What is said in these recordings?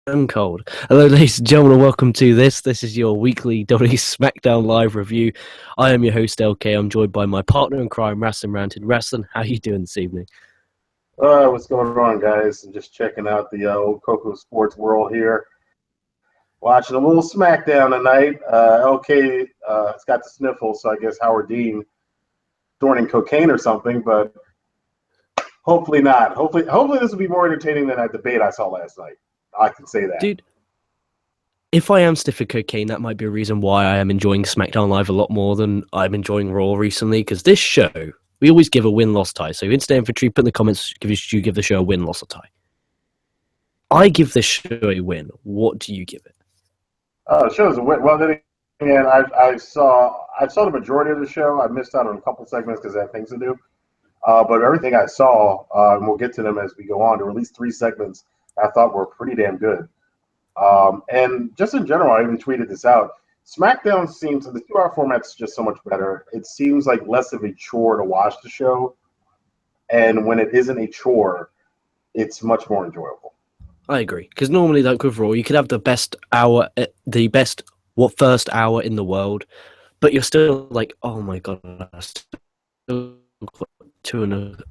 I'm cold. Hello, ladies and gentlemen, and welcome to this. This is your weekly WWE SmackDown live review. I am your host, LK. I'm joined by my partner in crime, Rasslin, Rantin. Rasslin, how are you doing this evening? What's going on, guys? I'm just checking out the old KocoSports world here. Watching a little SmackDown tonight. LK has got the sniffles, so I guess Howard Dean snorting cocaine or something, but hopefully not. Hopefully this will be more entertaining than that debate I saw last night. I can say that. Dude, if I am sniffing cocaine, that might be a reason why I am enjoying SmackDown Live a lot more than I'm enjoying Raw recently, because this show, we always give a win-loss tie. So Instant Infantry, put in the comments, do you give the show a win-loss or tie? I give this show a win. What do you give it? The show's a win. Well, then again, I saw the majority of the show. I missed out on a couple segments because I had things to do. But everything I saw, and we'll get to them as we go on, there were at least 3 segments I thought were pretty damn good. And just in general, I even tweeted this out. SmackDown seems, the 2-hour format's just so much better. It seems like less of a chore to watch the show. And when it isn't a chore, it's much more enjoyable. I agree, because normally, like with Raw, you could have the best first hour in the world, but you're still like, oh my god, I still got 2.5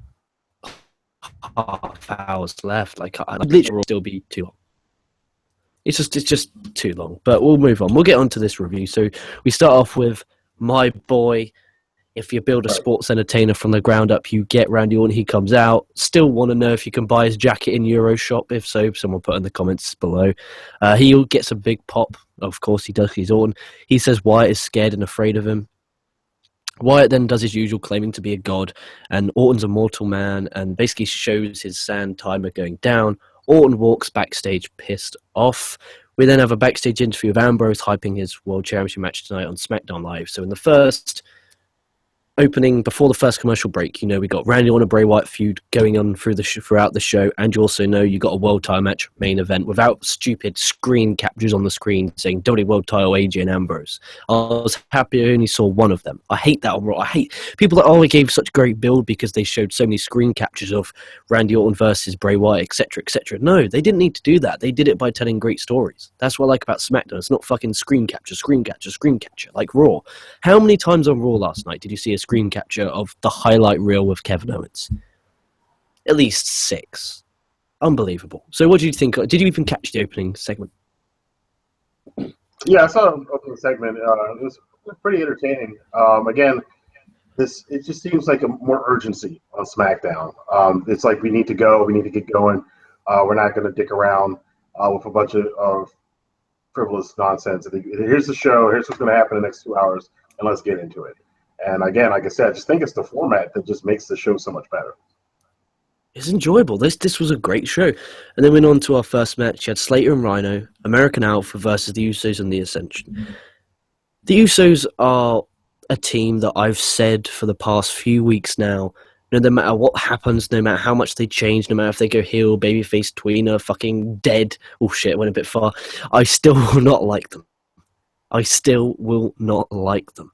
hours left. Like, I literally will still be too long. It's just too long. But we'll move on. We'll get on to this review. So we start off with my boy. If you build a sports entertainer from the ground up, you get Randy Orton. He comes out. Still want to know if you can buy his jacket in Euroshop. If so, someone put in the comments below. He gets a big pop. Of course, he does. He's Orton. He says Wyatt is scared and afraid of him. Wyatt then does his usual, claiming to be a god, and Orton's a mortal man, and basically shows his sand timer going down. Orton walks backstage pissed off. We then have a backstage interview of Ambrose hyping his World Championship match tonight on SmackDown Live. So in the first opening, before the first commercial break, you know, we got Randy Orton and Bray Wyatt feud going on throughout the show, and you also know you got a world title match main event without stupid screen captures on the screen saying WWE World Title AJ and Ambrose. I was happy I only saw one of them. I hate that on Raw. I hate people that it gave such great build because they showed so many screen captures of Randy Orton versus Bray Wyatt, etc., etc. No, they didn't need to do that. They did it by telling great stories. That's what I like about SmackDown. It's not fucking screen capture like Raw. How many times on Raw last night did you see a screen capture of the highlight reel with Kevin Owens? At least 6. Unbelievable. So what do you think? Did you even catch the opening segment? Yeah, I saw the opening segment. It was pretty entertaining. Again, it just seems like a more urgency on SmackDown. It's like we need to go. We need to get going. We're not going to dick around with a bunch of frivolous nonsense. Here's the show. Here's what's going to happen in the next 2 hours, and let's get into it. And again, like I said, I just think it's the format that just makes the show so much better. It's enjoyable. This was a great show. And then we went on to our first match. You had Slater and Rhino, American Alpha versus the Usos and the Ascension. The Usos are a team that I've said for the past few weeks now, no matter what happens, no matter how much they change, no matter if they go heel, babyface, tweener, fucking dead, oh shit, went a bit far, I still will not like them. I still will not like them.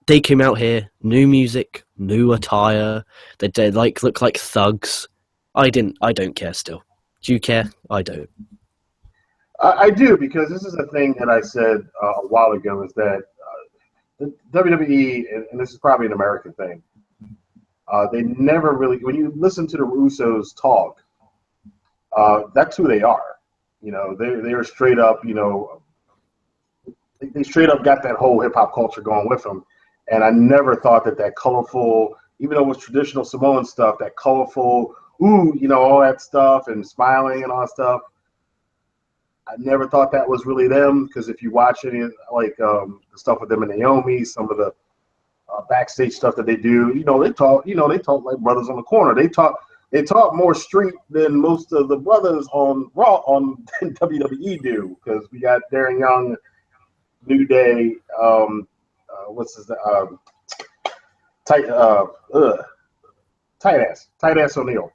They came out here, new music, new attire. They look like thugs. I don't care still. Do you care? I don't. I do, because this is a thing that I said a while ago, is that the WWE, and this is probably an American thing, they never really, when you listen to the Usos talk, that's who they are. You know, they are straight up, you know, they straight up got that whole hip-hop culture going with them. And I never thought that colorful, even though it was traditional Samoan stuff, that colorful, ooh, you know, all that stuff and smiling and all that stuff, I never thought that was really them, because if you watch any, like the stuff with them and Naomi, some of the backstage stuff that they do, they talk like brothers on the corner. They talk more street than most of the brothers on Raw on WWE do, because we got Darren Young, New Day, what's his tight ass O'Neil.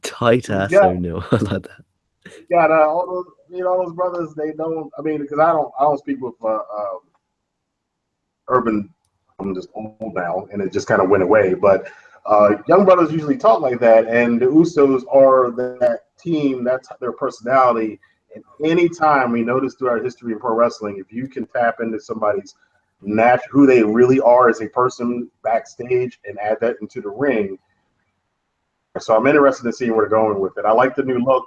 Tight ass O'Neil. I like that. Got all those brothers. They don't. I mean, because I don't speak with urban. I'm just old now, and it just kind of went away. But young brothers usually talk like that, and the Usos are that team, that's their personality. And anytime we notice throughout history in pro wrestling, if you can tap into somebody's who they really are as a person backstage and add that into the ring. So I'm interested in seeing where they're going with it. I like the new look.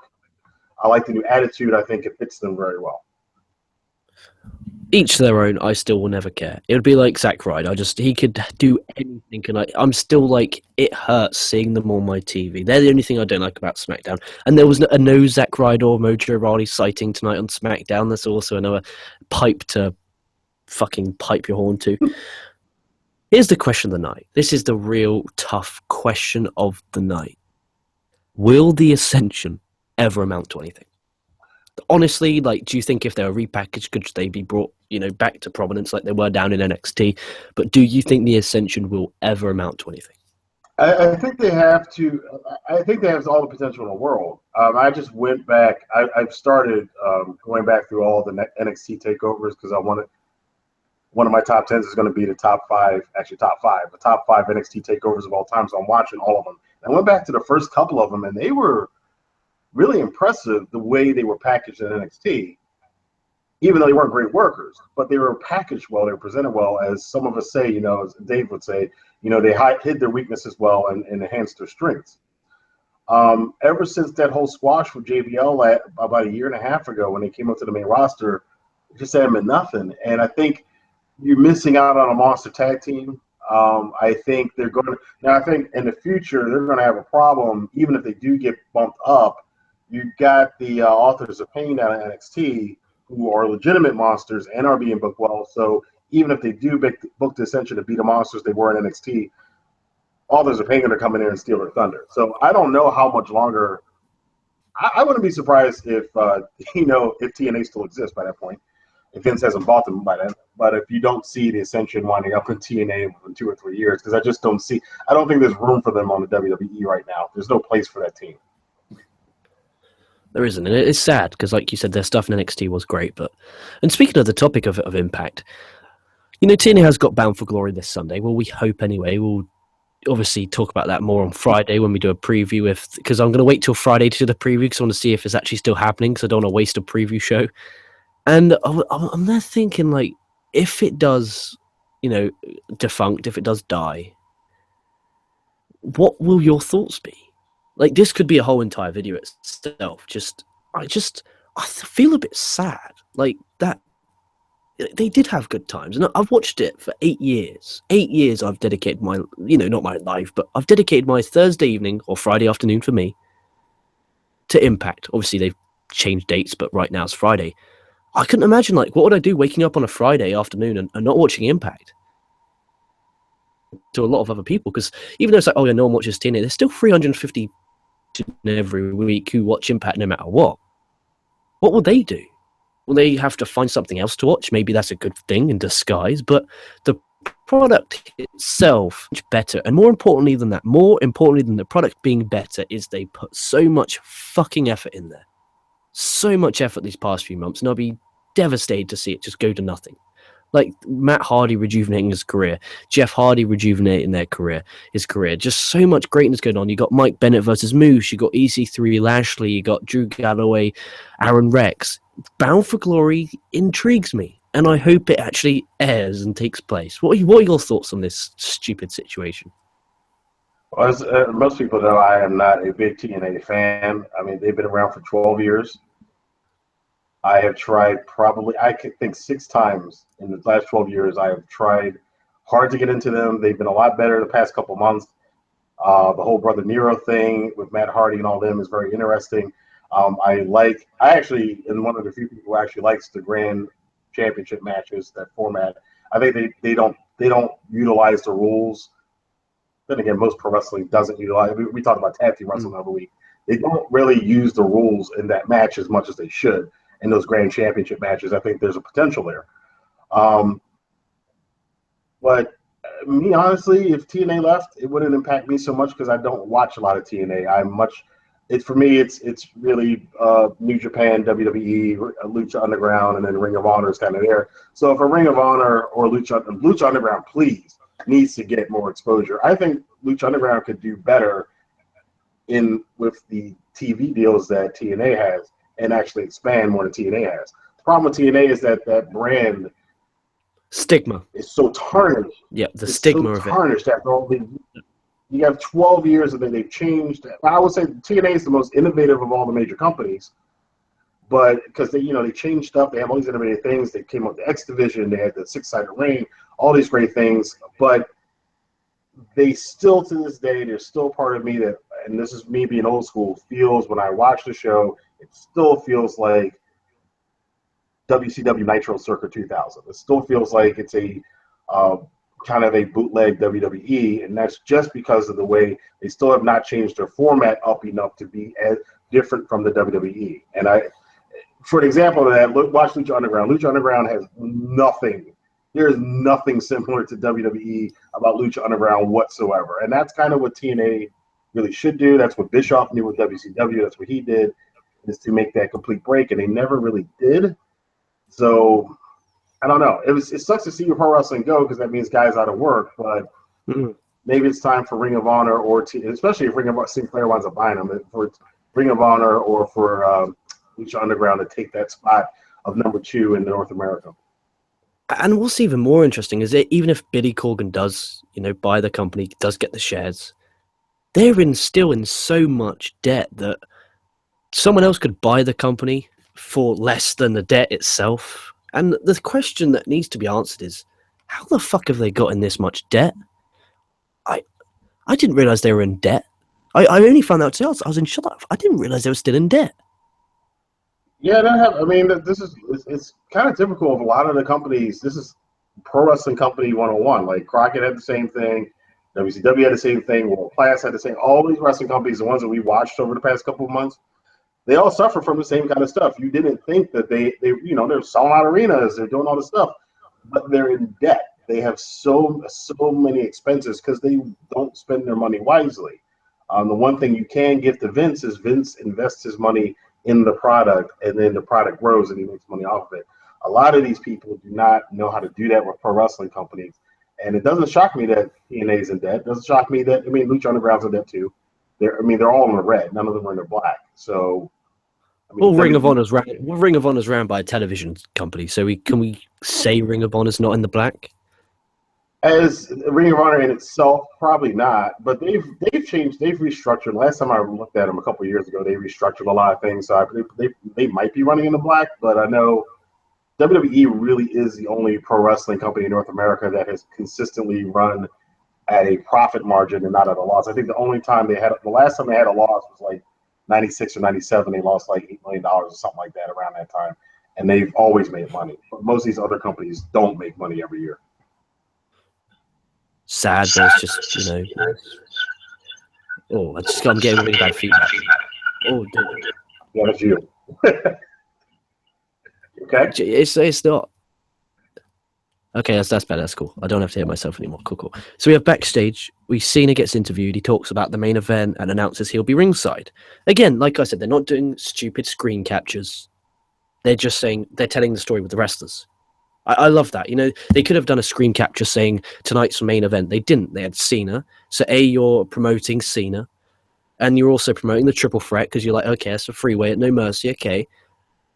I like the new attitude. I think it fits them very well. Each their own. I still will never care. It would be like Zack Ryder. He could do anything, and I'm still like, it hurts seeing them on my TV. They're the only thing I don't like about SmackDown. And there was no Zack Ryder or Mojo Rawley sighting tonight on SmackDown. That's also another pipe to fucking pipe your horn to. Here's the question of the night. This is the real tough question of the night. Will the Ascension ever amount to anything? Honestly, like, do you think if they were repackaged, could they be brought, back to prominence like they were down in NXT? But do you think the Ascension will ever amount to anything? I think they have to. I think they have all the potential in the world. I just went back. I've started going back through all the NXT takeovers because I wanted. One of my top 10s is going to be the top five NXT takeovers of all time. So I'm watching all of them. I went back to the first couple of them, and they were really impressive the way they were packaged in NXT, even though they weren't great workers. But they were packaged well, they were presented well, as some of us say, as Dave would say, they hid their weaknesses well and enhanced their strengths. Ever since that whole squash with JBL about a year and a half ago when they came up to the main roster, just had them at nothing. And I think you're missing out on a monster tag team. I think they're going to – now I think in the future they're going to have a problem, even if they do get bumped up. You've got the Authors of Pain out of NXT who are legitimate monsters and are being booked well. So even if they do book the Ascension to beat the monsters they were in NXT, Authors of Pain are going to come in there and steal their thunder. So I don't know how much longer – I wouldn't be surprised if, if TNA still exists by that point. If Vince hasn't bought them by then, but if you don't see the Ascension winding up in TNA in 2 or 3 years, because I don't think there's room for them on the WWE right now. There's no place for that team. There isn't, and it's sad because, like you said, their stuff in NXT was great. And speaking of the topic of Impact, TNA has got Bound for Glory this Sunday. Well, we hope anyway. We'll obviously talk about that more on Friday when we do a preview. Because I'm going to wait till Friday to do the preview because I want to see if it's actually still happening. Because I don't want to waste a preview show. And I'm there thinking, like, if it does, defunct, if it does die, what will your thoughts be? Like, this could be a whole entire video itself. I feel a bit sad. Like, that, they did have good times. And I've watched it for 8 years. 8 years I've dedicated my, not my life, but I've dedicated my Thursday evening or Friday afternoon for me to Impact. Obviously, they've changed dates, but right now it's Friday. I couldn't imagine, like, what would I do waking up on a Friday afternoon and not watching Impact? To a lot of other people, because even though it's like, no one watches TNA, there's still 350 every week who watch Impact no matter what. What will they do? Will they have to find something else to watch? Maybe that's a good thing in disguise, but the product itself is better. And more importantly than the product being better, is they put so much fucking effort in there. So much effort these past few months, and I'll be devastated to see it just go to nothing. Like Matt Hardy rejuvenating his career, Jeff Hardy rejuvenating his career. Just so much greatness going on. You got Mike Bennett versus Moose, you got EC3 Lashley, you got Drew Galloway, Aaron Rex. Bound for Glory intrigues me, and I hope it actually airs and takes place. What are your thoughts on this stupid situation? Well, as most people know, I am not a big TNA fan. I mean, they've been around for 12 years. I have tried I could think 6 times in the last 12 years. I have tried hard to get into them. They've been a lot better the past couple months. The whole Brother Nero thing with Matt Hardy and all them is very interesting. I actually am one of the few people who actually likes the Grand Championship matches, that format. I think they don't utilize the rules. Then again, most pro wrestling doesn't utilize. We talk about tag team wrestling every week. They don't really use the rules in that match as much as they should. In those Grand Championship matches, I think there's a potential there. But me, honestly, if TNA left, it wouldn't impact me so much because I don't watch a lot of TNA. For me, it's really New Japan, WWE, Lucha Underground, and then Ring of Honor is kind of there. So if a Ring of Honor or Lucha Underground, please, needs to get more exposure. I think Lucha Underground could do better in with the TV deals that TNA has and actually expand more than TNA has. The problem with TNA is that that brand Stigma. is so tarnished. Yeah, the It's stigma so of it. tarnished after all the. You have 12 years and then they've changed. I would say TNA is the most innovative of all the major companies, but because they changed stuff, they have all these innovative things. They came up with the X Division, they had the six-sided ring, all these great things, but they still, to this day, there's still part of me that, and this is me being old school, feels when I watch the show, it still feels like WCW Nitro Circa 2000. It still feels like it's a kind of a bootleg WWE, and that's just because of the way they still have not changed their format up enough to be as different from the WWE. And for an example of that, watch Lucha Underground. Lucha Underground has nothing. There is nothing similar to WWE about Lucha Underground whatsoever, and that's kind of what TNA really should do. That's what Bischoff knew with WCW. That's what he did, is to make that complete break, and they never really did. So I don't know. It sucks to see your pro wrestling go because that means guys out of work. But maybe it's time for Ring of Honor especially if Ring of Sinclair winds up buying them, for Ring of Honor or for Lucha Underground to take that spot of number 2 in North America. And what's even more interesting is that even if Billy Corgan does, buy the company, does get the shares, they're still in so much debt that someone else could buy the company for less than the debt itself. And the question that needs to be answered is, how the fuck have they got in this much debt? I didn't realize they were in debt. I only found out today. I was in shock. I didn't realize they were still in debt. Yeah, it's kind of typical of a lot of the companies. This is pro wrestling company 101. Like Crockett had the same thing. WCW had the same thing. World Class had the same. All these wrestling companies, the ones that we watched over the past couple of months, they all suffer from the same kind of stuff. You didn't think that they're selling out arenas, they're doing all this stuff, but they're in debt. They have so many expenses because they don't spend their money wisely. The one thing you can give to Vince is Vince invests his money in the product, and then the product grows and he makes money off of it. A lot of these people do not know how to do that with pro wrestling companies, and it doesn't shock me that TNA is in debt. It doesn't shock me that Lucha Underground's in debt too. They're all in the red. None of them are in the black. So. Ring of Honor's ran by a television company, so can we say Ring of Honor's not in the black? As Ring of Honor in itself, probably not. But they've changed. They've restructured. Last time I looked at them a couple of years ago, they restructured a lot of things. So they might be running in the black. But I know WWE really is the only pro wrestling company in North America that has consistently run at a profit margin and not at a loss. I think the last time they had a loss was like 96 or 97, they lost like $8 million or something like that around that time. And they've always made money. But most of these other companies don't make money every year. Sad, but it's just, I'm getting really bad feedback. Oh, dude. Yeah, that's you. Okay? It's not. Okay, that's better. That's cool. I don't have to hear myself anymore. Cool. So we have backstage. Cena gets interviewed. He talks about the main event and announces he'll be ringside. Again, like I said, they're not doing stupid screen captures. They're just they're telling the story with the wrestlers. I love that. They could have done a screen capture saying tonight's main event. They didn't. They had Cena. So you're promoting Cena, and you're also promoting the triple threat because you're like, okay, that's a freeway at No Mercy. Okay,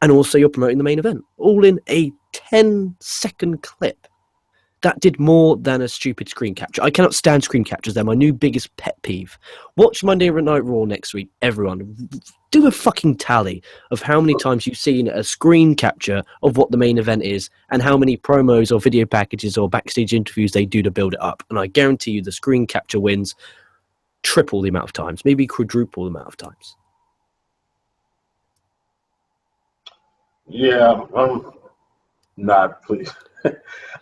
and also you're promoting the main event, all in a 10-second clip. That did more than a stupid screen capture. I cannot stand screen captures. They're my new biggest pet peeve. Watch Monday Night Raw next week, everyone. Do a fucking tally of how many times you've seen a screen capture of what the main event is and how many promos or video packages or backstage interviews they do to build it up. And I guarantee you the screen capture wins triple the amount of times, maybe quadruple the amount of times. Yeah, I'm not pleased.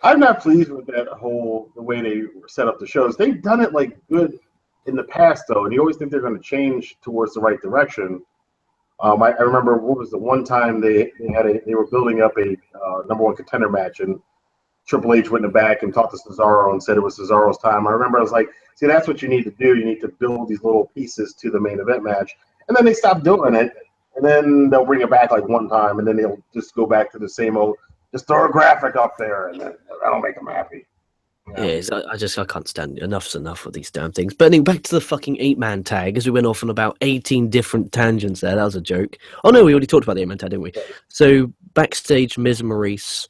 I'm not pleased with the way they set up the shows. They've done it good in the past though, and you always think they're going to change towards the right direction. I remember what was the one time they were building up a number one contender match, and Triple H went in the back and talked to Cesaro and said it was Cesaro's time. I remember I was like, see, that's what you need to do. You need to build these little pieces to the main event match, and then they stopped doing it, and then they'll bring it back one time, and then they'll just go back to the same old. Just throw a graphic up there, and that'll make them happy. Yeah. Yes, I can't stand it. Enough's enough of these damn things. But anyway, back to the fucking 8-man tag, as we went off on about 18 different tangents there. That was a joke. Oh no, we already talked about the 8-man tag, didn't we? So backstage, Miz and Maurice.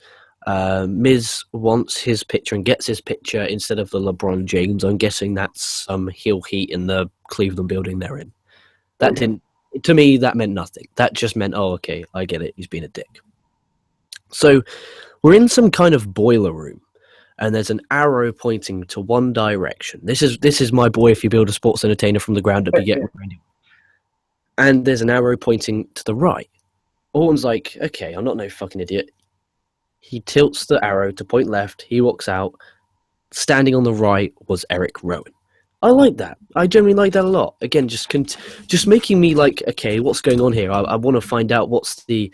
Miz wants his picture and gets his picture instead of the LeBron James. I'm guessing that's some heel heat in the Cleveland building they're in. That didn't, to me, that meant nothing. That just meant, oh, okay, I get it. He's being a dick. So we're in some kind of boiler room, and there's an arrow pointing to one direction. This is my boy. If you build a sports entertainer from the ground up, you get. And there's an arrow pointing to the right. Orton's like, okay, I'm not no fucking idiot. He tilts the arrow to point left. He walks out. Standing on the right was Eric Rowan. I like that. I generally like that a lot. Again, just making me like, okay, what's going on here? I want to find out what's the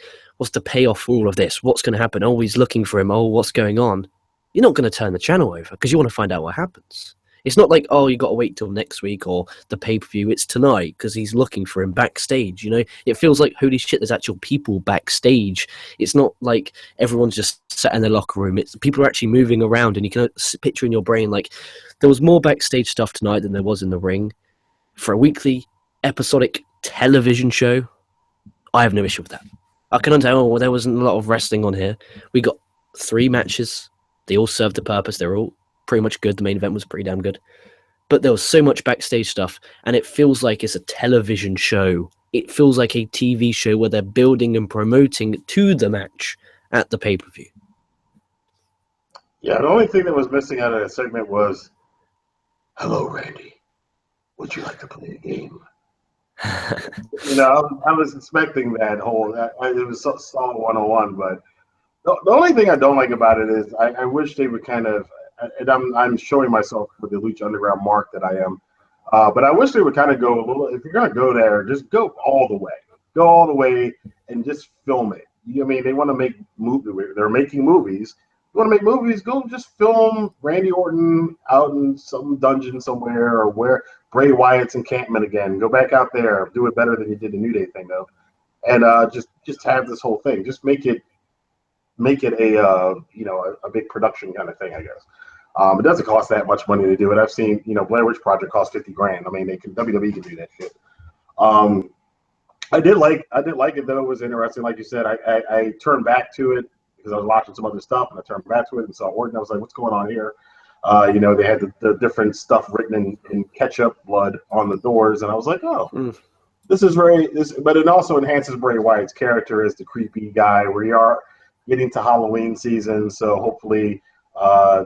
payoff for all of this. What's going to happen? Oh, he's looking for him. Oh, what's going on? You're not going to turn the channel over because you want to find out what happens. It's not like, oh, you got to wait till next week or the pay-per-view. It's tonight because he's looking for him backstage. You know, it feels like, holy shit, there's actual people backstage. It's not like everyone's just sat in their locker room. It's people are actually moving around, and you can picture in your brain like there was more backstage stuff tonight than there was in the ring. For a weekly episodic television show, I have no issue with that. I can understand, oh, well, there wasn't a lot of wrestling on here. We got 3 matches. They all served the purpose. They're all pretty much good. The main event was pretty damn good. But there was so much backstage stuff, and it feels like it's a television show. It feels like a TV show where they're building and promoting to the match at the pay-per-view. Yeah, the only thing that was missing out of that segment was, hello, Randy. Would you like to play a game? You know, I was expecting that whole, it was Star 101, but the only thing I don't like about it is I wish they would kind of, and I'm showing myself with the Lucha Underground mark that I am, but I wish they would kind of go a little, if you're going to go there, just go all the way. Go all the way and just film it. I mean, they want to make they're making movies. You want to make movies, go just film Randy Orton out in some dungeon somewhere, or where Bray Wyatt's encampment again. Go back out there, do it better than you did the New Day thing though, and just have this whole thing. Just make it a a big production kind of thing, I guess. It doesn't cost that much money to do it. I've seen Blair Witch Project cost $50,000. I mean, WWE can do that shit. I did like it though. It was interesting, like you said. I turned back to it because I was watching some other stuff, and I turned back to it and saw Orton. I was like, what's going on here? They had the different stuff written in ketchup blood on the doors, and I was like, oh, this is but it also enhances Bray Wyatt's character as the creepy guy. We are getting to Halloween season, so hopefully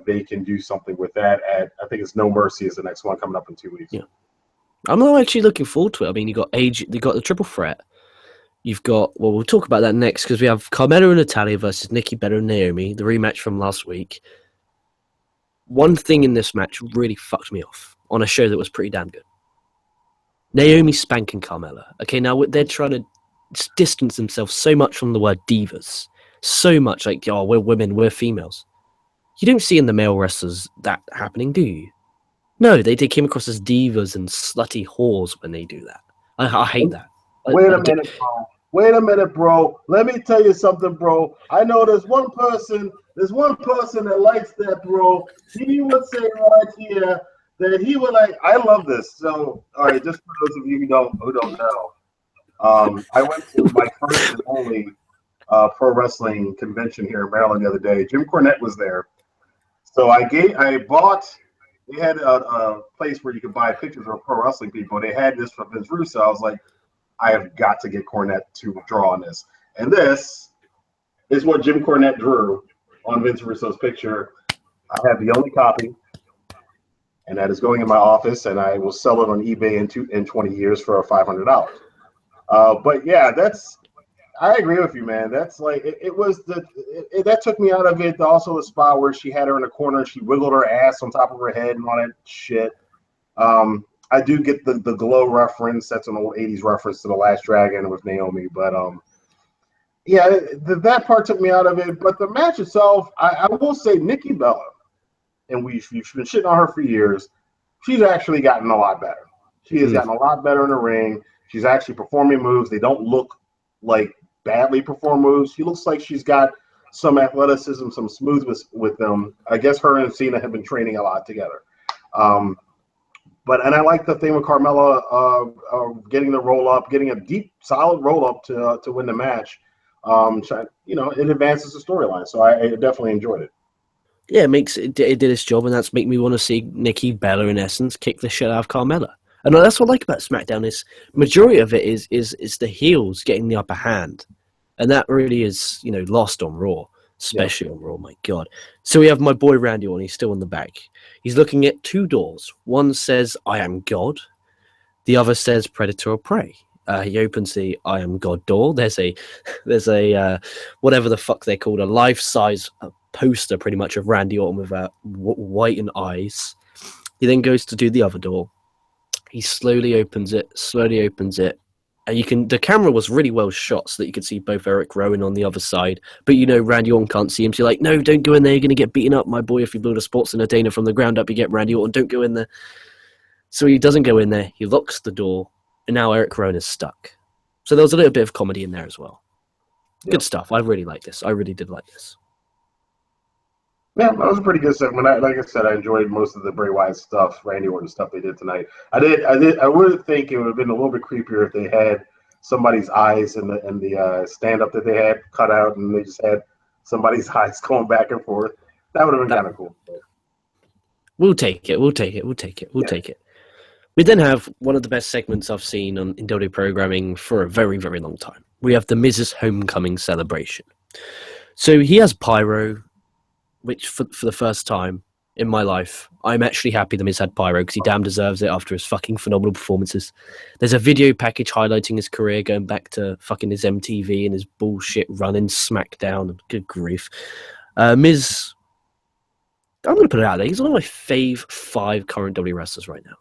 they can do something with that. I think it's No Mercy is the next one coming up in 2 weeks. Yeah, I'm not actually looking forward to it. I mean, you got the triple threat. You've got, well, we'll talk about that next because we have Carmella and Natalya versus Nikki Bella and Naomi, the rematch from last week. One thing in this match really fucked me off on a show that was pretty damn good. Naomi spanking Carmella. Okay, now they're trying to distance themselves so much from the word divas. So much like, oh, we're women, we're females. You don't see in the male wrestlers that happening, do you? No, they came across as divas and slutty whores when they do that. I hate that. Wait a minute, bro. Wait a minute, bro. Let me tell you something, bro. I know there's one person that likes that, bro. He would say right here that he would like. I love this. So, all right, just for those of you who don't know, I went to my first and only pro wrestling convention here in Maryland the other day. Jim Cornette was there, so I bought. They had a place where you could buy pictures of pro wrestling people. They had this from Vince Russo. I was like, I have got to get Cornette to draw on this. And this is what Jim Cornette drew on Vince Russo's picture. I have the only copy, and that is going in my office, and I will sell it on eBay in 20 years for $500. But yeah, I agree with you, man. That's like that took me out of it. Also, the spot where she had her in a corner and she wiggled her ass on top of her head and all that shit. I do get the glow reference. That's an old 80s reference to The Last Dragon with Naomi. But yeah, that part took me out of it. But the match itself, I will say Nikki Bella, and we've been shitting on her for years, she's actually gotten a lot better. She has gotten a lot better in the ring. She's actually performing moves. They don't look like badly performed moves. She looks like she's got some athleticism, some smoothness with them. I guess her and Cena have been training a lot together. And I like the thing with Carmella getting the roll up, getting a deep, solid roll up to win the match. It advances the storyline. So I definitely enjoyed it. Yeah, it did its job, and that's making me want to see Nikki Bella, in essence, kick the shit out of Carmella. And that's what I like about SmackDown is majority of it is the heels getting the upper hand, and that really is lost on Raw, especially on Raw. My God! So we have my boy Randy Orton. He's still in the back. He's looking at two doors. One says "I am God," the other says "Predator or Prey." He opens the "I am God" door. There's a whatever the fuck they called, a life-size poster, pretty much, of Randy Orton with whitened eyes. He then goes to do the other door. He slowly opens it, and the camera was really well shot so that you could see both Eric Rowan on the other side, but Randy Orton can't see him, so you're like, no, don't go in there, you're going to get beaten up, my boy. If you build a sports entertainer from the ground up, you get Randy Orton, don't go in there. So he doesn't go in there, he locks the door, and now Eric Rowan is stuck. So there was a little bit of comedy in there as well. Yep. Good stuff. I really like this. I really did like this. Yeah, that was a pretty good segment. Like I said, I enjoyed most of the Bray Wyatt stuff, Randy Orton stuff they did tonight. I would think it would have been a little bit creepier if they had somebody's eyes in the stand up that they had cut out, and they just had somebody's eyes going back and forth. That would have been kind of cool. We'll take it. We then have one of the best segments I've seen in WWE programming for a very, very long time. We have the Miz's homecoming celebration. So he has pyro, which for the first time in my life, I'm actually happy the Miz had pyro because he damn deserves it after his fucking phenomenal performances. There's a video package highlighting his career going back to fucking his MTV and his bullshit run in SmackDown. Good grief. Miz, I'm going to put it out there. He's one of my fave 5 current WWE wrestlers right now.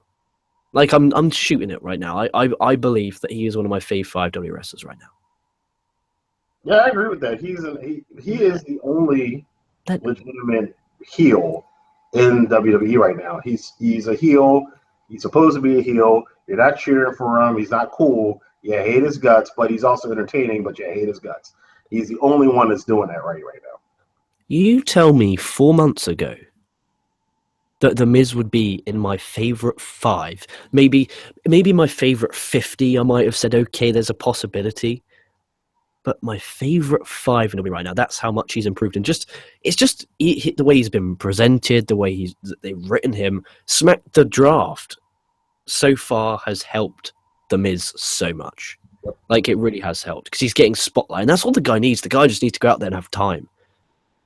Like, I'm shooting it right now. I believe that he is one of my fave 5 WWE wrestlers right now. Yeah, I agree with that. He is the only legitimate heel in WWE right now. He's a heel. He's supposed to be a heel. You're not cheering for him. He's not cool. You hate his guts, but he's also entertaining, but you hate his guts. He's the only one that's doing that right now. You tell me 4 months ago that The Miz would be in my favorite 5. Maybe my favorite 50, I might have said, okay, there's a possibility. But my favorite 5 in WWE right now, that's how much he's improved. And it's just the way he's been presented, the way they've written him. The draft so far has helped The Miz so much. Like, it really has helped because he's getting spotlight. And that's all the guy needs. The guy just needs to go out there and have time.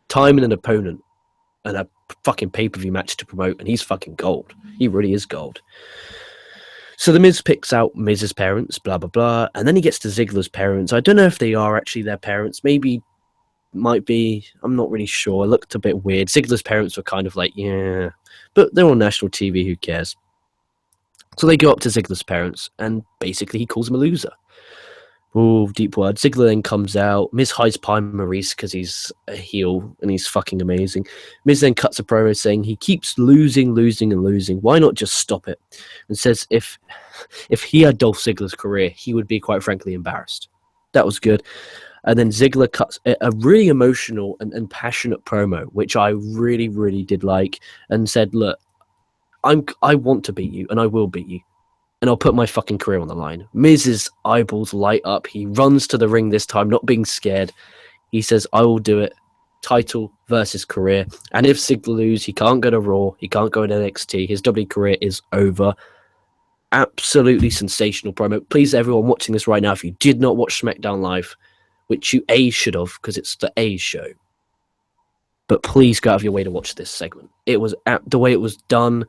Time and an opponent and a fucking pay-per-view match to promote. And he's fucking gold. He really is gold. So the Miz picks out Miz's parents, blah, blah, blah. And then he gets to Ziggler's parents. I don't know if they are actually their parents. Maybe, might be. I'm not really sure. It looked a bit weird. Ziggler's parents were kind of like, yeah. But they're on national TV. Who cares? So they go up to Ziggler's parents. And basically he calls him a loser. Oh, deep word. Ziggler then comes out. Miz hides behind Maurice because he's a heel and he's fucking amazing. Miz then cuts a promo saying he keeps losing. Why not just stop it? And says if he had Dolph Ziggler's career, he would be, quite frankly, embarrassed. That was good. And then Ziggler cuts a really emotional and passionate promo, which I really, really did like, and said, look, I want to beat you and I will beat you. And I'll put my fucking career on the line. Miz's eyeballs light up. He runs to the ring this time, not being scared. He says, I will do it. Title versus career. And if Ziggler loses, he can't go to Raw. He can't go to NXT. His WWE career is over. Absolutely sensational promo. Please, everyone watching this right now, if you did not watch SmackDown Live, which you should have, because it's the A show, but please go out of your way to watch this segment. It was the way it was done.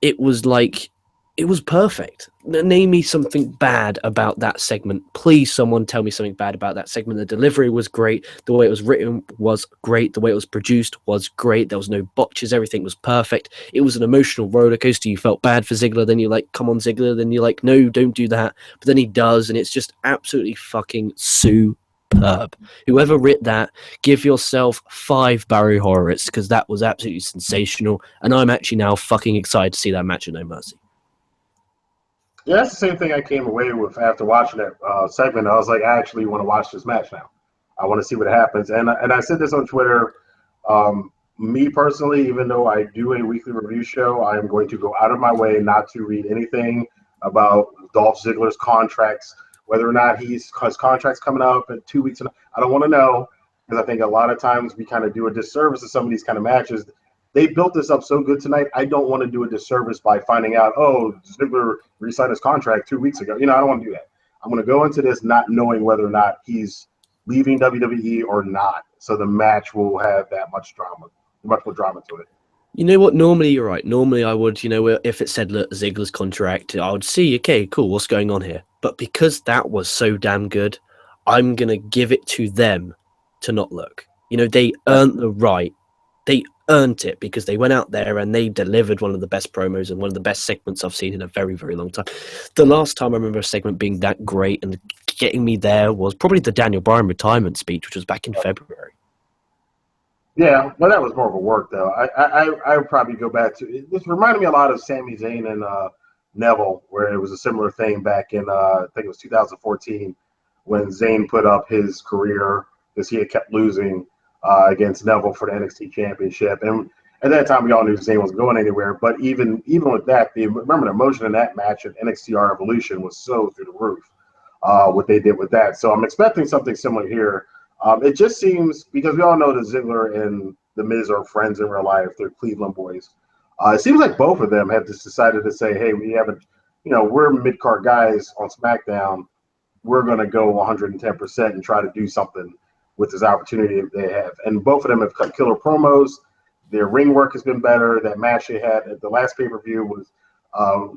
It was like... It was perfect. Name me something bad about that segment. Please, someone tell me something bad about that segment. The delivery was great. The way it was written was great. The way it was produced was great. There was no botches. Everything was perfect. It was an emotional roller coaster. You felt bad for Ziggler. Then you're like, come on, Ziggler. Then you're like, no, don't do that. But then he does, and it's just absolutely fucking superb. Whoever writ that, give yourself 5 Barry Horowitz, because that was absolutely sensational. And I'm actually now fucking excited to see that match at No Mercy. Yeah, that's the same thing I came away with after watching that segment. I was like, I actually want to watch this match now. I want to see what happens. And I said this on Twitter. Me personally, even though I do a weekly review show, I am going to go out of my way not to read anything about Dolph Ziggler's contracts, whether or not his contract's coming up in 2 weeks. I don't want to know, because I think a lot of times we kind of do a disservice to some of these kind of matches. They built this up so good tonight. I don't want to do a disservice by finding out, oh, Ziggler re-signed his contract 2 weeks ago. I don't want to do that. I'm going to go into this not knowing whether or not he's leaving WWE or not. So the match will have that much more drama to it. You know what? Normally, you're right. Normally, I would, if it said, look, Ziggler's contract, I would see, okay, cool, what's going on here? But because that was so damn good, I'm going to give it to them to not look. They earned the right. They earned it because they went out there and they delivered one of the best promos and one of the best segments I've seen in a very, very long time. The last time I remember a segment being that great and getting me there was probably the Daniel Bryan retirement speech, which was back in February. Yeah, well, that was more of a work, though. I would probably go back to – this reminded me a lot of Sami Zayn and Neville, where it was a similar thing back in, I think it was 2014, when Zayn put up his career because he had kept losing against Neville for the NXT Championship. And at that time, we all knew Zayn wasn't going anywhere. But even with that, remember the emotion in that match at NXT Evolution was so through the roof, what they did with that. So I'm expecting something similar here. It just seems, because we all know that Ziggler and The Miz are friends in real life. They're Cleveland boys. It seems like both of them have just decided to say, hey, we haven't, we're mid-card guys on SmackDown. We're going to go 110% and try to do something with this opportunity that they have. And both of them have cut killer promos. Their ring work has been better. That match they had at the last pay-per-view was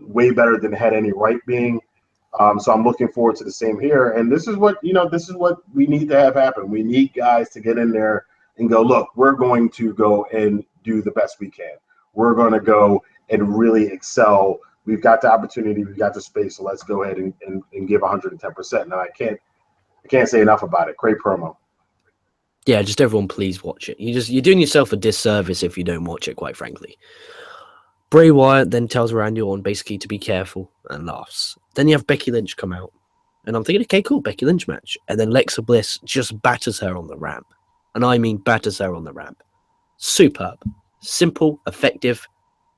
way better than it had any right being. So I'm looking forward to the same here. And this is what we need to have happen. We need guys to get in there and go, look, we're going to go and do the best we can. We're going to go and really excel. We've got the opportunity. We've got the space. So let's go ahead and give 110%. Now, I can't say enough about it. Great promo. Yeah, just everyone please watch it. You're doing yourself a disservice if you don't watch it, quite frankly. Bray Wyatt then tells Randy Orton basically to be careful and laughs. Then you have Becky Lynch come out. And I'm thinking, okay, cool, Becky Lynch match. And then Alexa Bliss just batters her on the ramp. And I mean batters her on the ramp. Superb. Simple, effective,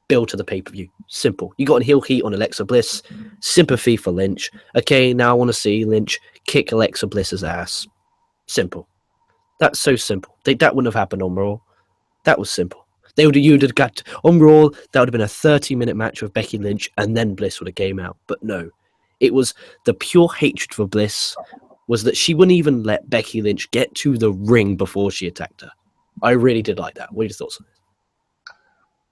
build to the pay-per-view. Simple. You got heel heat on Alexa Bliss. Sympathy for Lynch. Okay, now I want to see Lynch kick Alexa Bliss's ass. Simple. That's so simple. That wouldn't have happened on Raw. That was simple. You'd have got on Raw. That would have been a 30-minute match with Becky Lynch, and then Bliss would have came out. But no, it was the pure hatred for Bliss. Was that she wouldn't even let Becky Lynch get to the ring before she attacked her. I really did like that. What are your thoughts on this?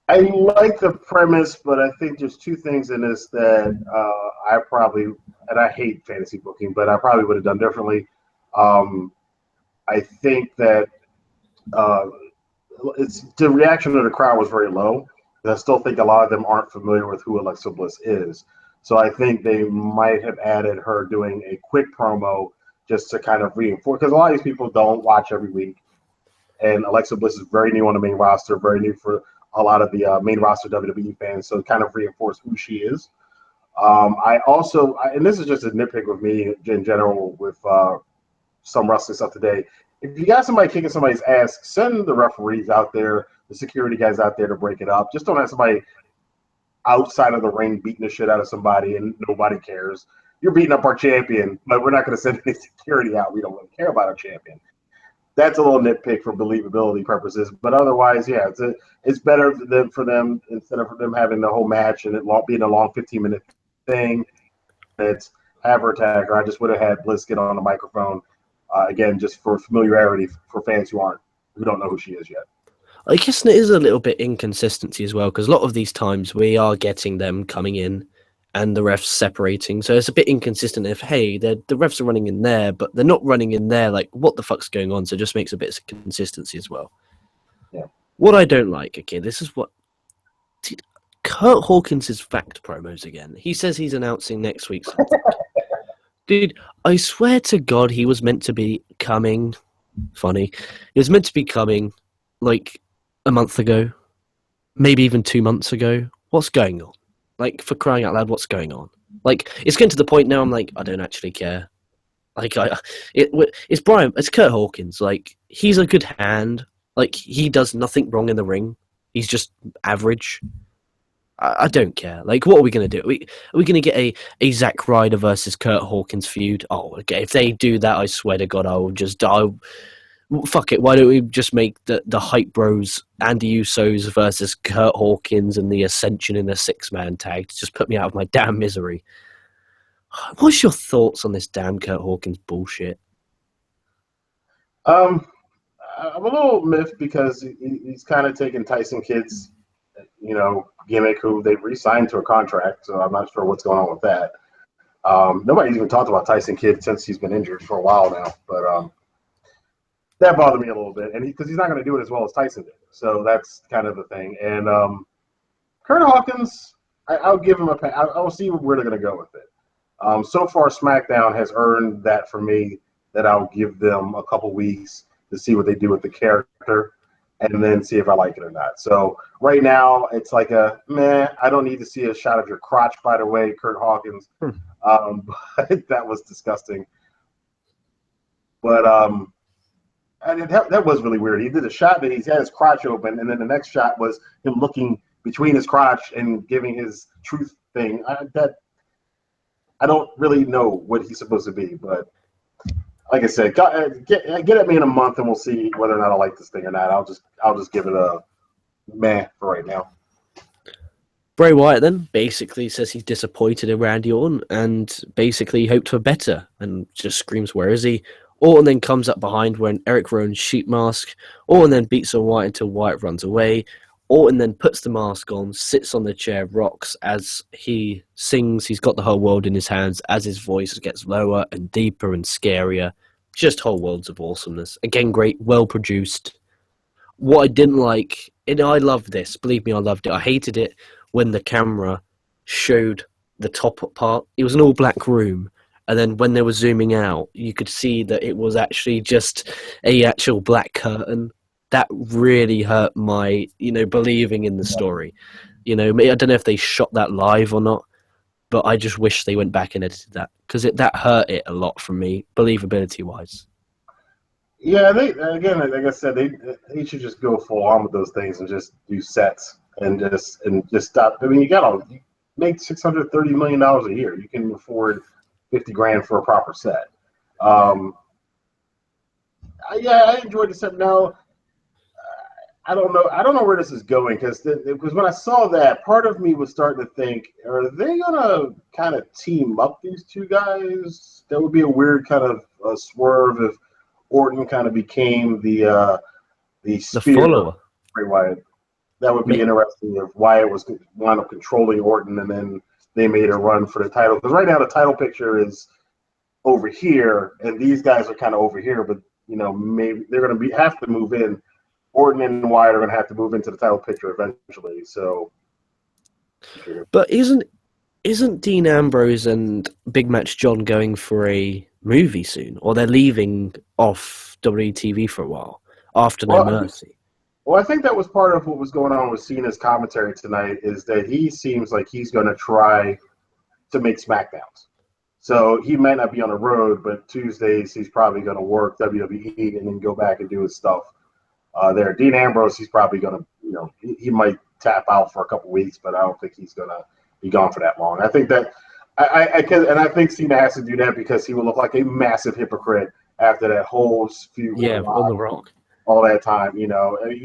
I like the premise, but I think there's two things in this that I probably, and I hate fantasy booking, but I probably would have done differently. I think that the reaction of the crowd was very low. I still think a lot of them aren't familiar with who Alexa Bliss is. So I think they might have added her doing a quick promo just to kind of reinforce, because a lot of these people don't watch every week. And Alexa Bliss is very new on the main roster, very new for a lot of the main roster WWE fans. So kind of reinforce who she is. I also, and this is just a nitpick with me in general with some wrestling stuff today. If you got somebody kicking somebody's ass, send the referees out there, the security guys out there to break it up. Just don't have somebody outside of the ring beating the shit out of somebody and nobody cares. You're beating up our champion, but we're not going to send any security out. We don't really care about our champion. That's a little nitpick for believability purposes, but otherwise, yeah, it's better for them instead of them having the whole match and it being a long 15-minute thing. It's have her attack, or I just would have had Bliss get on the microphone. Again, just for familiarity for fans who don't know who she is yet. I guess there is a little bit inconsistency as well, because a lot of these times we are getting them coming in and the refs separating. So it's a bit inconsistent if, hey, the refs are running in there, but they're not running in there. Like, what the fuck's going on? So it just makes a bit of consistency as well. Yeah. What I don't like, okay, this is what... Dude, Kurt Hawkins' fact promos again. He says he's announcing next week's... Dude, I swear to God, he was meant to be coming. Funny. He was meant to be coming, like, a month ago. Maybe even 2 months ago. What's going on? Like, for crying out loud, what's going on? Like, it's getting to the point now I'm like, I don't actually care. Like it's Kurt Hawkins. Like, he's a good hand. Like, he does nothing wrong in the ring. He's just average. I don't care. Like, what are we going to do? Are we going to get a Zack Ryder versus Kurt Hawkins feud? Oh, okay. If they do that, I swear to God, fuck it. Why don't we just make the Hype Bros, Andy Usos versus Kurt Hawkins and the Ascension in a 6-man tag to just put me out of my damn misery? What's your thoughts on this damn Kurt Hawkins bullshit? I'm a little miffed because he's kind of taken Tyson Kidd's, gimmick, who they've re-signed to a contract, so I'm not sure what's going on with that. Nobody's even talked about Tyson Kidd since he's been injured for a while now, but that bothered me a little bit, and because he's not going to do it as well as Tyson did, so that's kind of the thing. And Kurt Hawkins, I'll give him I'll see where they're going to go with it. So far, SmackDown has earned that for me, that I'll give them a couple weeks to see what they do with the character and then see if I like it or not. So right now, it's like meh. I don't need to see a shot of your crotch, by the way, Kurt Hawkins. But that was disgusting. But that was really weird. He did a shot that he's had his crotch open, and then the next shot was him looking between his crotch and giving his truth thing. I don't really know what he's supposed to be, but like I said, get at me in a month and we'll see whether or not I like this thing or not. I'll just give it a meh for right now. Bray Wyatt then basically says he's disappointed in Randy Orton and basically hoped for better and just screams, "Where is he?" Orton then comes up behind wearing Eric Rowan's sheep mask. Orton then beats on Wyatt until Wyatt runs away. Orton then puts the mask on, sits on the chair, rocks as he sings He's Got the Whole World in His Hands as his voice gets lower and deeper and scarier. Just whole worlds of awesomeness. Again, great, well produced. What I didn't like, and I loved this, believe me, I loved it. I hated it when the camera showed the top part. It was an all black room. And then when they were zooming out, you could see that it was actually just a actual black curtain. That really hurt my, believing in the story. I don't know if they shot that live or not, but I just wish they went back and edited that because that hurt it a lot for me, believability-wise. Yeah, again, like I said, they should just go full on with those things and just do sets and just stop. I mean, you make $630 million a year. You can afford $50,000 for a proper set. I enjoyed the set. Now, I don't know where this is going because when I saw that, part of me was starting to think, are they gonna kind of team up these two guys? That would be a weird kind of swerve if Orton kind of became the follower. Bray Wyatt. That would be interesting if Wyatt was wound up controlling Orton and then they made a run for the title. Because right now the title picture is over here and these guys are kind of over here, but maybe they're gonna have to move in. Orton and Wyatt are going to have to move into the title picture eventually. So, but isn't Dean Ambrose and Big Match John going for a movie soon, or they're leaving off WTV for a while after No Mercy? Well, I think that was part of what was going on with Cena's commentary tonight. Is that he seems like he's going to try to make SmackDowns. So he might not be on the road, but Tuesdays he's probably going to work WWE and then go back and do his stuff. There, Dean Ambrose, he's probably going to, he might tap out for a couple weeks, but I don't think he's going to be gone for that long. I think that, I think Cena has to do that because he will look like a massive hypocrite after that whole feud. Yeah, on The Rock. All that time, he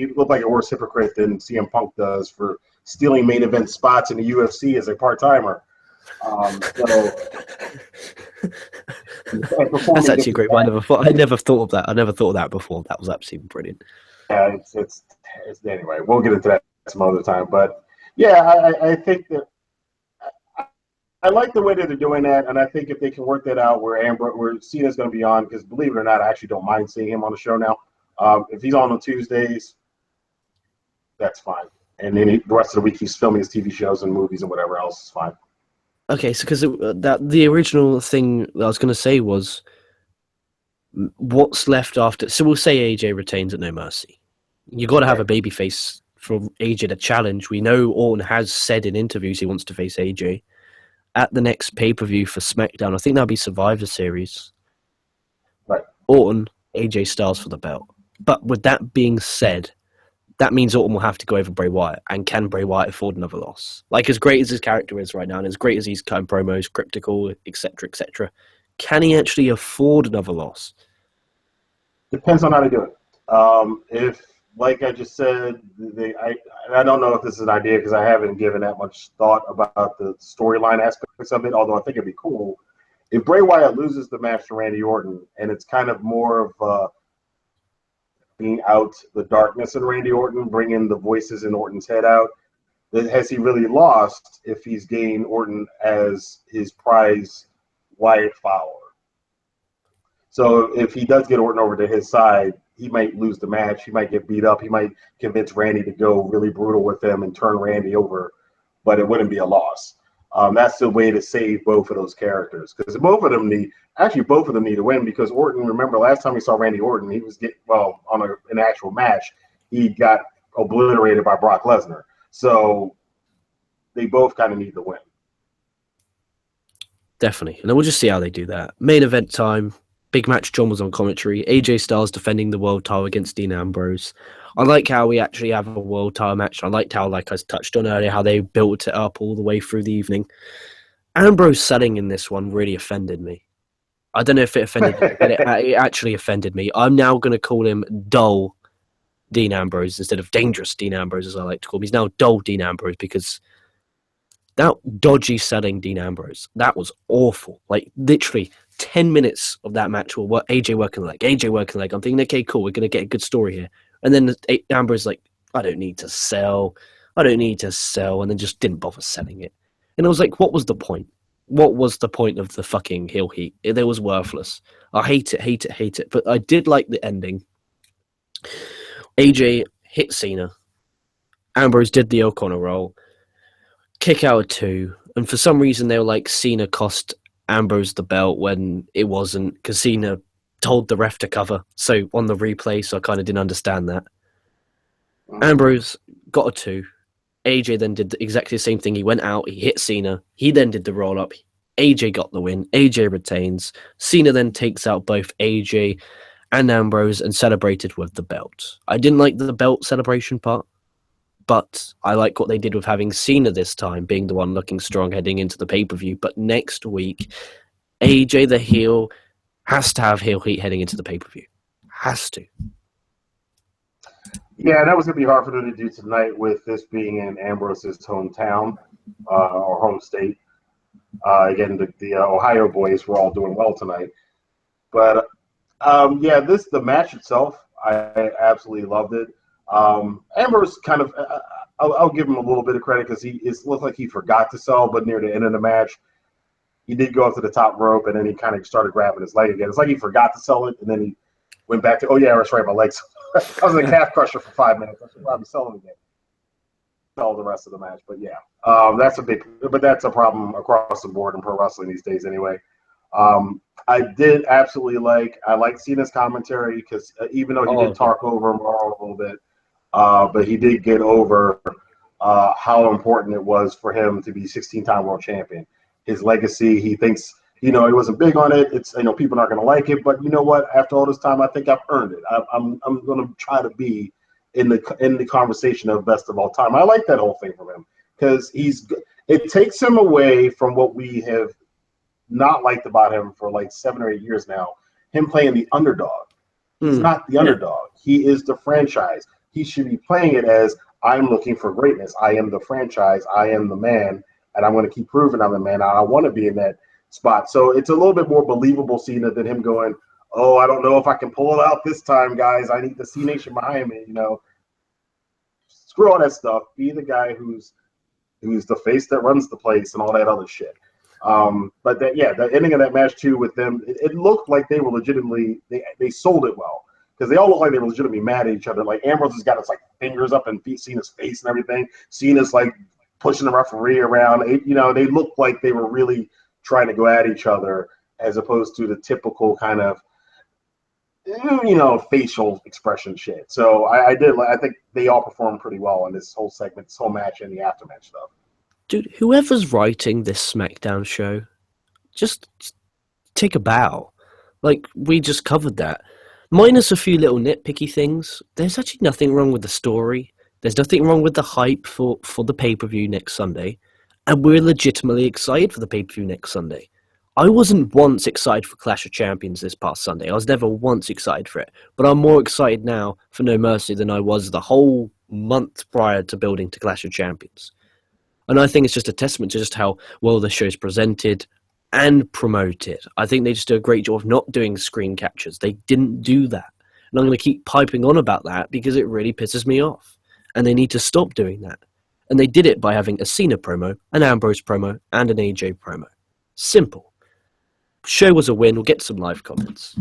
looked like a worse hypocrite than CM Punk does for stealing main event spots in the UFC as a part-timer. That's actually great. I never thought of that. I never thought of that before. That was absolutely brilliant. Yeah, it's anyway. We'll get into that some other time, but yeah, I think that I like the way that they're doing that, and I think if they can work that out, where Cena's going to be on, because believe it or not, I actually don't mind seeing him on the show now. If he's on Tuesdays, that's fine, and then the rest of the week he's filming his TV shows and movies and whatever else is fine. Okay, so because the original thing that I was going to say was what's left after. So we'll say AJ retains at No Mercy. You got to have a babyface for AJ to challenge. We know Orton has said in interviews he wants to face AJ at the next pay-per-view for SmackDown. I think that'll be Survivor Series. Orton, AJ Styles for the belt. But with that being said, that means Orton will have to go over Bray Wyatt. And can Bray Wyatt afford another loss? Like, as great as his character is right now, and as great as he's cutting promos, cryptical, etc., can he actually afford another loss? Depends on how they do it. If, like I just said, I don't know if this is an idea because I haven't given that much thought about the storyline aspects of it, although I think it'd be cool. If Bray Wyatt loses the match to Randy Orton, and it's kind of more of bringing out the darkness in Randy Orton, bringing the voices in Orton's head out, then has he really lost if he's gained Orton as his prize Wyatt follower? So if he does get Orton over to his side, he might lose the match. He might get beat up. He might convince Randy to go really brutal with him and turn Randy over, but it wouldn't be a loss. That's the way to save both of those characters, because both of them need to win, because Orton, remember last time we saw Randy Orton, he was on an actual match, he got obliterated by Brock Lesnar. So they both kind of need to win. Definitely. And then we'll just see how they do that. Main event time. Big match. John was on commentary. AJ Styles defending the world title against Dean Ambrose. I like how we actually have a world title match. I liked how, like I touched on earlier, how they built it up all the way through the evening. Ambrose selling in this one really offended me. I don't know if it offended me, but it actually offended me. I'm now going to call him dull Dean Ambrose instead of dangerous Dean Ambrose, as I like to call him. He's now dull Dean Ambrose, because that dodgy selling Dean Ambrose, that was awful. Like, literally 10 minutes of that match were AJ working leg. I'm thinking, okay, cool, we're going to get a good story here. And then Ambrose like, I don't need to sell. And then just didn't bother selling it. And I was like, what was the point? What was the point of the fucking heel heat? It was worthless. I hate it. But I did like the ending. AJ hit Cena. Ambrose did the O'Connor roll. Kick out of 2. And for some reason, they were like, Cena cost Ambrose the belt when it wasn't, because Cena told the ref to cover. So on the replay, so I kind of didn't understand that. Ambrose got a 2. AJ then did exactly the same thing. He went out, he hit Cena. He then did the roll-up. AJ got the win. AJ retains. Cena then takes out both AJ and Ambrose and celebrated with the belt. I didn't like the belt celebration part, but I like what they did with having Cena this time being the one looking strong heading into the pay-per-view. But next week, AJ the heel has to have heel heat heading into the pay-per-view. Has to. Yeah, that was going to be hard for them to do tonight with this being in Ambrose's hometown or home state. Again, the Ohio boys were all doing well tonight. But, the match itself, I absolutely loved it. Ambrose kind of, I'll give him a little bit of credit because it looked like he forgot to sell, but near the end of the match, he did go up to the top rope, and then he kind of started grabbing his leg again. It's like he forgot to sell it, and then he went back to, oh, yeah, that's right, my legs. I was in a calf crusher for 5 minutes. I should probably sell it again. Sell the rest of the match, but yeah. That's a problem across the board in pro wrestling these days anyway. I did absolutely like Cena's commentary because even though he did talk over Morrow a little bit, but he did get over how important it was for him to be 16-time world champion. His legacy, he thinks, he wasn't big on it. It's, people aren't going to like it, but you know what? After all this time, I think I've earned it. I'm going to try to be in the conversation of best of all time. I like that whole thing from him because it takes him away from what we have not liked about him for like 7 or 8 years now. Him playing the underdog. He's not the underdog. He is the franchise. He should be playing it as, I'm looking for greatness. I am the franchise. I am the man, and I'm going to keep proving I'm the man. I want to be in that spot. So it's a little bit more believable Cena than him going, oh, I don't know if I can pull it out this time, guys. I need the C Nation behind me. Screw all that stuff. Be the guy who's the face that runs the place and all that other shit. But the ending of that match too with them, it looked like they were legitimately they sold it well because they all look like they were legitimately mad at each other. Like Ambrose has got his like fingers up in Cena's face and everything. Cena's like pushing the referee around. They looked like they were really trying to go at each other as opposed to the typical kind of facial expression shit. So I think they all performed pretty well in this whole segment, this whole match, and the aftermatch stuff. Dude, whoever's writing this SmackDown show, just take a bow. Like, we just covered that. Minus a few little nitpicky things, there's actually nothing wrong with the story. There's nothing wrong with the hype for the pay-per-view next Sunday. And we're legitimately excited for the pay-per-view next Sunday. I wasn't once excited for Clash of Champions this past Sunday. I was never once excited for it. But I'm more excited now for No Mercy than I was the whole month prior to building to Clash of Champions. And I think it's just a testament to just how well the show's presented and promoted. I think they just do a great job of not doing screen captures. They didn't do that. And I'm going to keep piping on about that because it really pisses me off. And they need to stop doing that. And they did it by having a Cena promo, an Ambrose promo, and an AJ promo. Simple. Show was a win. We'll get some live comments.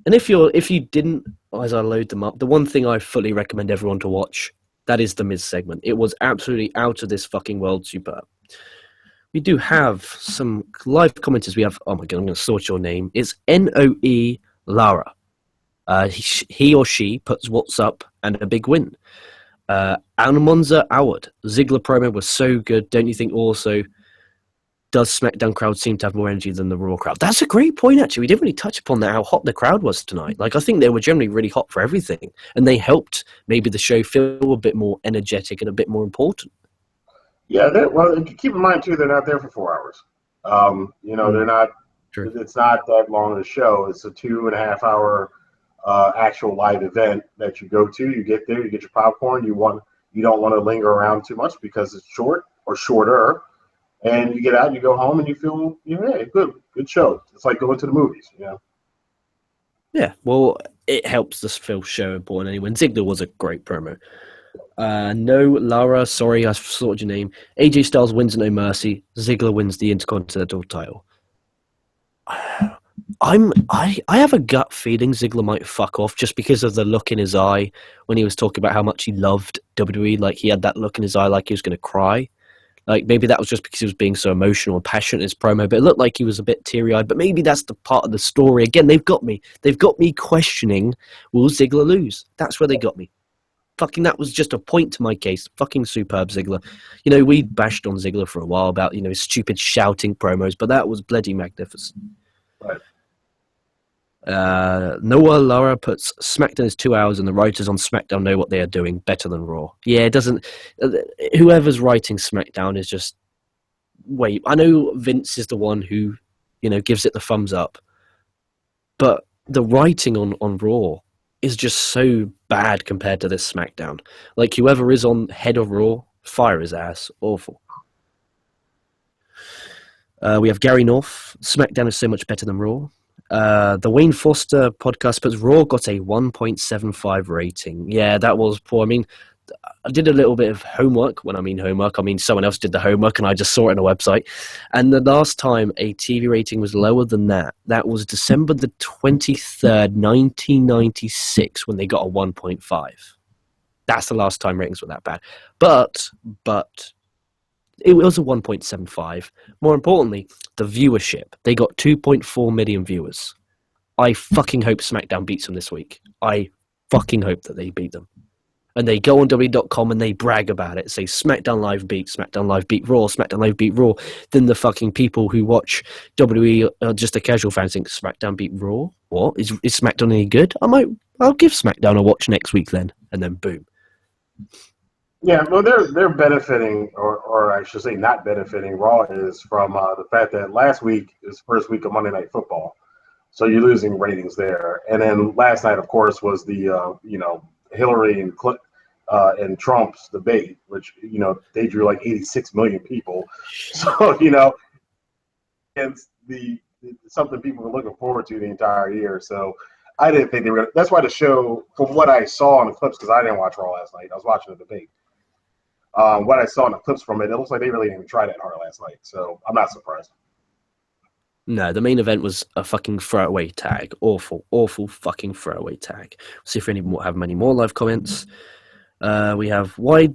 And if you didn't, as I load them up, the one thing I fully recommend everyone to watch, that is the Miz segment. It was absolutely out of this fucking world superb. We do have some live commenters. We have, oh my god, I'm going to sort your name. It's Noe Lara. He or she puts what's up and a big win. Almonza Awad. Ziggler promo was so good. Don't you think also does SmackDown crowd seem to have more energy than the Raw crowd? That's a great point, actually. We didn't really touch upon that, how hot the crowd was tonight. Like, I think they were generally really hot for everything. And they helped maybe the show feel a bit more energetic and a bit more important. Yeah, well, keep in mind, too, they're not there for 4 hours. They're not. True. It's not that long of a show. It's a 2.5 hour actual live event that you go to. You get there, you get your popcorn. You don't want to linger around too much because it's short or shorter. And you get out, you go home, and you feel, hey, good show. It's like going to the movies, Yeah, well, it helps this film show important anyway. And Ziggler was a great promo. No, Lara, sorry, I sorted your name. AJ Styles wins No Mercy. Ziggler wins the Intercontinental title. I have a gut feeling Ziggler might fuck off just because of the look in his eye when he was talking about how much he loved WWE. Like, he had that look in his eye like he was going to cry. Like, maybe that was just because he was being so emotional and passionate in his promo, but it looked like he was a bit teary-eyed. But maybe that's the part of the story. Again, they've got me. They've got me questioning, will Ziggler lose? That's where they got me. Fucking, that was just a point to my case. Fucking superb Ziggler. We bashed on Ziggler for a while about, his stupid shouting promos, but that was bloody magnificent. Right. Noah Lara puts SmackDown is 2 hours and the writers on SmackDown know what they are doing better than Raw. Yeah, it doesn't. Whoever's writing SmackDown is just. Wait, I know Vince is the one who, gives it the thumbs up. But the writing on Raw is just so bad compared to this SmackDown. Like, whoever is on head of Raw, fire his ass. Awful. We have Gary North. SmackDown is so much better than Raw. The Wayne Foster podcast puts Raw got a 1.75 rating. Yeah, that was poor. I mean, I did a little bit of homework. When I mean homework, I mean someone else did the homework and I just saw it on a website. And the last time a TV rating was lower than that was December the 23rd, 1996, when they got a 1.5. That's the last time ratings were that bad. But it was a 1.75. More importantly, the viewership. They got 2.4 million viewers. I fucking hope SmackDown beats them this week. I fucking hope that they beat them. And they go on WWE.com and they brag about it. Say SmackDown Live beat Raw, SmackDown Live beat Raw. Then the fucking people who watch WWE, just the casual fans, think SmackDown beat Raw? What? Is SmackDown any good? I'll give SmackDown a watch next week then. And then boom. Yeah, well, they're benefiting, or I should say not benefiting. Raw is from the fact that last week is the first week of Monday Night Football. So you're losing ratings there. And then last night, of course, was the, Hillary and Trump's debate, which, they drew like 86 million people. So, it's something people were looking forward to the entire year. So I didn't think they were going to. That's why the show, from what I saw in the clips, because I didn't watch Raw last night, I was watching the debate. What I saw in the clips from it looks like they really didn't even try that hard last night. So I'm not surprised. No, the main event was a fucking throwaway tag. Awful, awful fucking throwaway tag. See if we have any more live comments. We have, why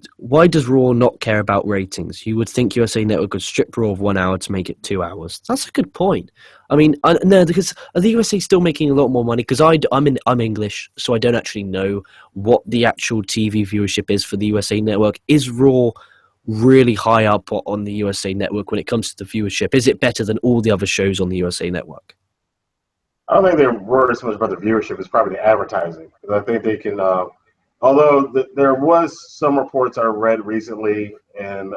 does Raw not care about ratings? You would think USA Network would strip Raw of 1 hour to make it 2 hours. That's a good point. I mean, no, because are the USA still making a lot more money? Because I'm English, so I don't actually know what the actual TV viewership is for the USA Network. Is Raw really high up on the USA Network when it comes to the viewership? Is it better than all the other shows on the USA Network? I don't think they're worried so much about the viewership. It's probably the advertising. Because I think they can. Although there was some reports I read recently and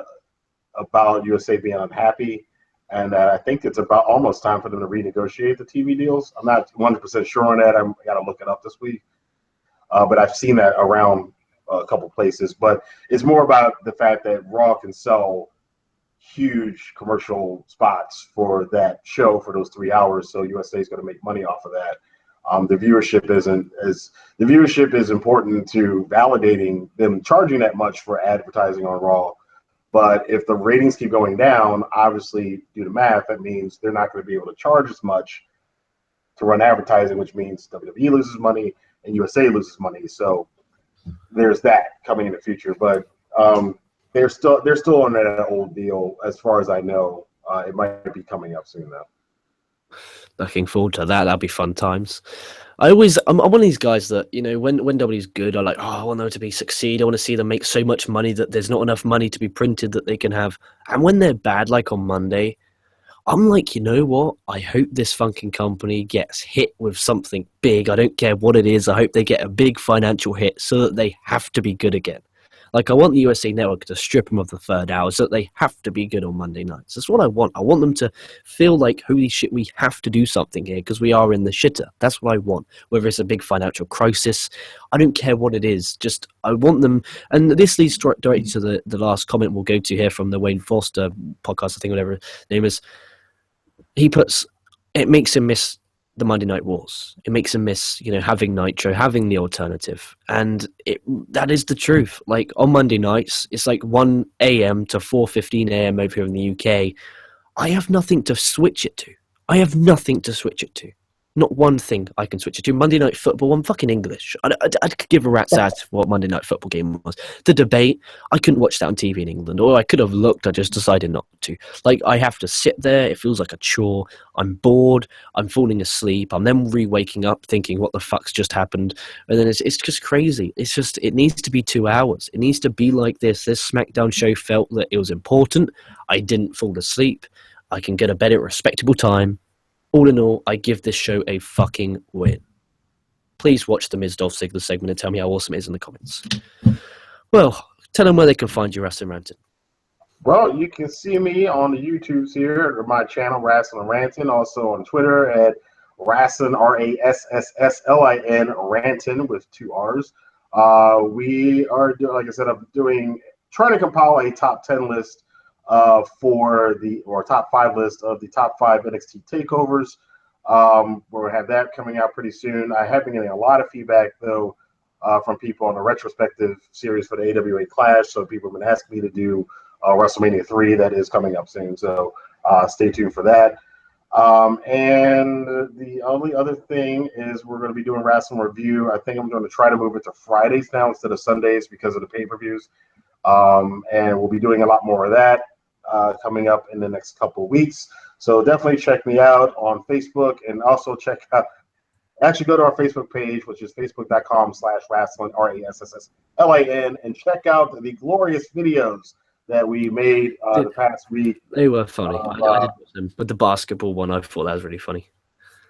about USA being unhappy, and I think it's about almost time for them to renegotiate the TV deals. I'm not 100% sure on that. I got to look it up this week. But I've seen that around a couple places. But it's more about the fact that Raw can sell huge commercial spots for that show for those 3 hours. So USA is going to make money off of that. The viewership is important to validating them charging that much for advertising on Raw. But if the ratings keep going down, obviously, due to math, that means they're not going to be able to charge as much to run advertising, which means WWE loses money and USA loses money. So there's that coming in the future. But they're still on that old deal, as far as I know. It might be coming up soon, though. Looking forward to that. That'll be fun times. I'm one of these guys that, when WWE's good, I want them to succeed. I want to see them make so much money that there's not enough money to be printed that they can have. And when they're bad, like on Monday, I'm like, you know what? I hope this fucking company gets hit with something big. I don't care what it is. I hope they get a big financial hit so that they have to be good again. Like, I want the USA Network to strip them of the third hour so that they have to be good on Monday nights. That's what I want. I want them to feel like, holy shit, we have to do something here because we are in the shitter. That's what I want. Whether it's a big financial crisis, I don't care what it is. Just, I want them. And this leads directly to the last comment we'll go to here from the Wayne Foster podcast, I think, whatever his name is. He puts, it makes him miss the Monday Night Wars. It makes him miss, having Nitro, having the alternative. And that is the truth. Like, on Monday nights, it's like 1 a.m. to 4:15 a.m. over here in the UK. I have nothing to switch it to. Not one thing I can switch it to. Monday Night Football, I'm fucking English. I could give a rat's ass for what Monday Night Football game was. The debate, I couldn't watch that on TV in England, or I could have looked, I just decided not to. Like, I have to sit there, it feels like a chore, I'm bored, I'm falling asleep, I'm then re-waking up thinking, what the fuck's just happened? And then it's just crazy. It's just, it needs to be 2 hours. It needs to be like this. This SmackDown show felt that it was important. I didn't fall asleep. I can get a bed at a respectable time. All in all, I give this show a fucking win. Please watch the Miz Dolph Ziggler segment and tell me how awesome it is in the comments. Well, tell them where they can find you, Rasslin Rantin. Well, you can see me on the YouTubes here, or my channel, Rasslin Rantin, also on Twitter at Rasslin, Rasslin, Rantin with 2 R's. We are, like I said, trying to compile a top 10 list or top 5 list of the top 5 NXT takeovers. We'll have that coming out pretty soon. I have been getting a lot of feedback, though, from people on the retrospective series for the AWA Clash. So people have been asking me to do WrestleMania 3 that is coming up soon. So stay tuned for that. And the only other thing is we're going to be doing Wrestling Review. I think I'm going to try to move it to Fridays now instead of Sundays because of the pay-per-views. And we'll be doing a lot more of that coming up in the next couple of weeks. So definitely check me out on Facebook, and also go to our Facebook page, which is facebook.com/Rasslin, Rasslin, and check out the glorious videos that we made the past week. They were funny. I did watch them. But the basketball one, I thought that was really funny.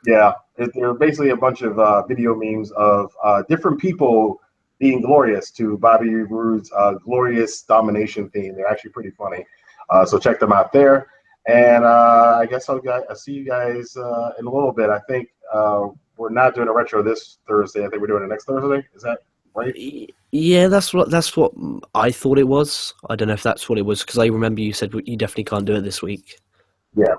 Yeah, they're basically a bunch of video memes of different people being glorious to Bobby Roode's glorious domination theme. They're actually pretty funny. So check them out there. And I guess I'll see you guys in a little bit. I think we're not doing a retro this Thursday. I think we're doing it next Thursday. Is that right? Yeah, that's what I thought it was. I don't know if that's what it was, because I remember you said you definitely can't do it this week. Yeah.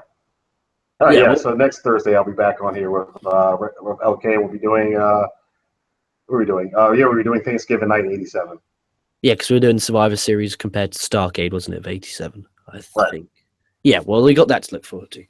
So next Thursday I'll be back on here with LK. We'll be doing what are we doing? We'll be doing Thanksgiving night '87. Yeah, because we were doing Survivor Series compared to Starrcade, wasn't it, of '87? I think. Right. Yeah, well, we got that to look forward to.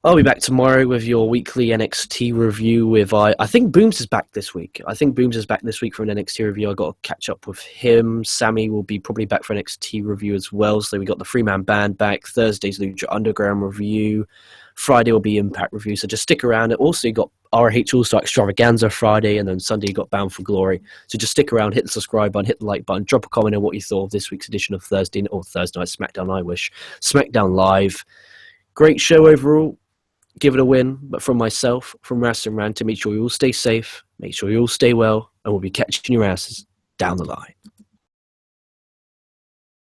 I'll be back tomorrow with your weekly NXT review with I think Booms is back this week. For an NXT review. I got to catch up with him. Sammy will be probably back for NXT review as well. So we got the 3-man band back. Thursday's Lucha Underground review. Friday will be Impact review. So just stick around. Also, you got ROH All-Star Extravaganza Friday, and then Sunday you got Bound for Glory. So just stick around, hit the subscribe button, hit the like button, drop a comment on what you thought of this week's edition of Thursday Night SmackDown. SmackDown Live. Great show overall. give it a win. But from myself, from Rasslin Rantin, make sure you all stay safe, make sure you all stay well, and we'll be catching your asses down the line.